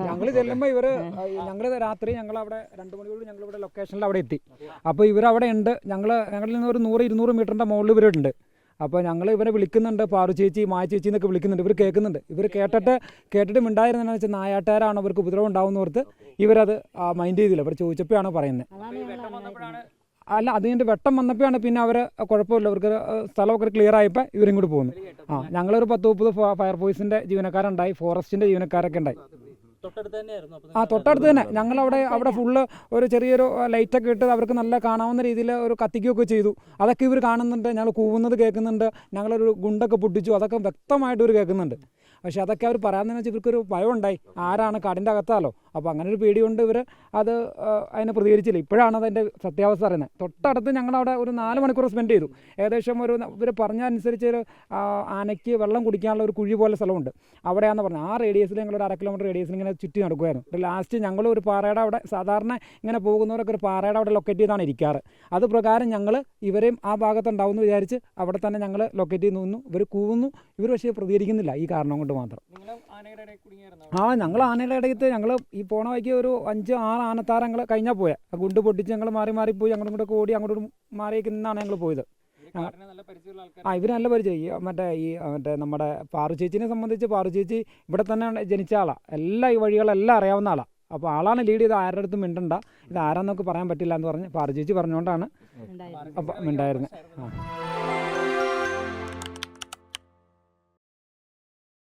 ഞങ്ങൾ ചെല്ലുമ്പോൾ ഞങ്ങൾ രാത്രി ഞങ്ങളവിടെ 2 മണിയോട് ഞങ്ങളിവിടെ ലൊക്കേഷനിൽ അവിടെ എത്തി. അപ്പോൾ ഇവരവിടെ ഉണ്ട്. ഞങ്ങളിൽ നിന്ന് ഒരു 100-200 മീറ്ററിൻ്റെ മുകളിൽ ഇവരുണ്ട്. അപ്പോൾ ഞങ്ങൾ ഇവരെ വിളിക്കുന്നുണ്ട്, പാറു ചേച്ചി, മായ ചേച്ചി എന്നൊക്കെ വിളിക്കുന്നുണ്ട്. ഇവർ കേൾക്കുന്നുണ്ട്. ഇവർ കേട്ടിട്ട് മിണ്ടായിരുന്നെന്ന് വെച്ചാൽ നായാട്ടുകാരാണ് അവർക്ക് ഉപദ്രവം ഉണ്ടാവുന്നവർക്ക് ഇവരത് മൈൻഡ് ചെയ്തില്ല. ഇവർ ചോദിച്ചപ്പോഴാണ് പറയുന്നത്. അല്ല, അത് കഴിഞ്ഞിട്ട് വെട്ടം വന്നപ്പോഴാണ് പിന്നെ അവർ കുഴപ്പമില്ല, അവർക്ക് സ്ഥലമൊക്കെ ക്ലിയർ ആയപ്പോൾ ഇവരിങ്ങോട്ട് പോകുന്നു. ഞങ്ങളൊരു 10-30 ഫയർഫോഴ്സിൻ്റെ ജീവനക്കാരുണ്ടായി, ഫോറസ്റ്റിൻ്റെ ജീവനക്കാരൊക്കെ ഉണ്ടായി. തൊട്ടടുത്ത് തന്നെ അവിടെ ഫുള്ള് ഒരു ചെറിയൊരു ലൈറ്റൊക്കെ ഇട്ട് അവർക്ക് നല്ല കാണാവുന്ന രീതിയിൽ ഒരു കത്തിക്കുകയൊക്കെ ചെയ്തു. അതൊക്കെ ഇവർ കാണുന്നുണ്ട്. ഞങ്ങൾ കൂവുന്നത് കേൾക്കുന്നുണ്ട്. ഞങ്ങളൊരു ഗുണ്ടൊക്കെ പൊട്ടിച്ചു. അതൊക്കെ വ്യക്തമായിട്ട് ഇവർ കേൾക്കുന്നുണ്ട്. പക്ഷെ അതൊക്കെ അവർ പറയാമെന്ന് വെച്ചാൽ ഇവർക്കൊരു ഭയം ഉണ്ടായി. ആരാണ് കാടിൻ്റെ അകത്താലോ, അപ്പോൾ അങ്ങനെ ഒരു പേടി കൊണ്ട് ഇവർ അതിനെ പ്രതികരിച്ചില്ല. ഇപ്പോഴാണ് അതിൻ്റെ സത്യാവസ്ഥ അറിയുന്നത്. തൊട്ടടുത്ത് ഞങ്ങളവിടെ ഒരു 4 മണിക്കൂർ സ്പെൻഡ് ചെയ്തു. ഏകദേശം ഇവർ പറഞ്ഞ അനുസരിച്ച് ആനയ്ക്ക് വെള്ളം കുടിക്കാനുള്ള ഒരു കുഴി പോലെ സ്ഥലമുണ്ട്. അവിടെയാണെന്ന് പറഞ്ഞത്. ആ റേഡിയസിൽ ഞങ്ങളൊരു 1/2 കിലോമീറ്റർ റേഡിയസിൽ ഇങ്ങനെ ചുറ്റി നടക്കുമായിരുന്നു. ലാസ്റ്റ് ഞങ്ങൾ ഒരു പാറയുടെ അവിടെ, സാധാരണ ഇങ്ങനെ പോകുന്നവരൊക്കെ ഒരു പാറയുടെ അവിടെ ലൊക്കേറ്റ് ചെയ്താണ് ഇരിക്കാറ്. അത് പ്രകാരം ഞങ്ങൾ ഇവരെയും ആ ഭാഗത്തുണ്ടാവുമെന്ന് വിചാരിച്ച് അവിടെ തന്നെ ഞങ്ങൾ ലൊക്കേറ്റ് ചെയ്ത് നിന്നു. ഇവർ കൂവുന്നു. ഇവർ പക്ഷേ പ്രതികരിക്കുന്നില്ല, ഈ കാരണം കൊണ്ട് മാത്രം. ഞങ്ങൾ ആനയുടെ ഇടയ്ക്ക് ഞങ്ങൾ ഈ പോണ വഴിക്ക് ഒരു 5-6 ആനത്താര ഞങ്ങൾ കഴിഞ്ഞാൽ പോയത്. ഗുണ്ട് പൊട്ടിച്ച് ഞങ്ങൾ മാറിപ്പോയി. അങ്ങോട്ടും ഇങ്ങോട്ട് ഓടി അങ്ങോട്ട് മാറിയേക്ക് നിന്നാണ് ഞങ്ങൾ പോയത്. ഇവർ നല്ല പരിചയം. മറ്റേ നമ്മുടെ പാറു ചേച്ചിനെ സംബന്ധിച്ച്, പാറു ചേച്ചി ഇവിടെ തന്നെ ജനിച്ച ആളാണ്. ഈ വഴികളെല്ലാം അറിയാവുന്ന ആളാണ്. അപ്പോൾ ആളാണ് ലീഡ് ചെയ്ത്. ആരുടെ അടുത്തും മിണ്ടണ്ട, ഇത് ആരാന്നൊക്കെ പറയാൻ പറ്റില്ല എന്ന് പറഞ്ഞ് പാറു ചേച്ചി പറഞ്ഞുകൊണ്ടാണ് അപ്പം മിണ്ടായിരുന്നത്.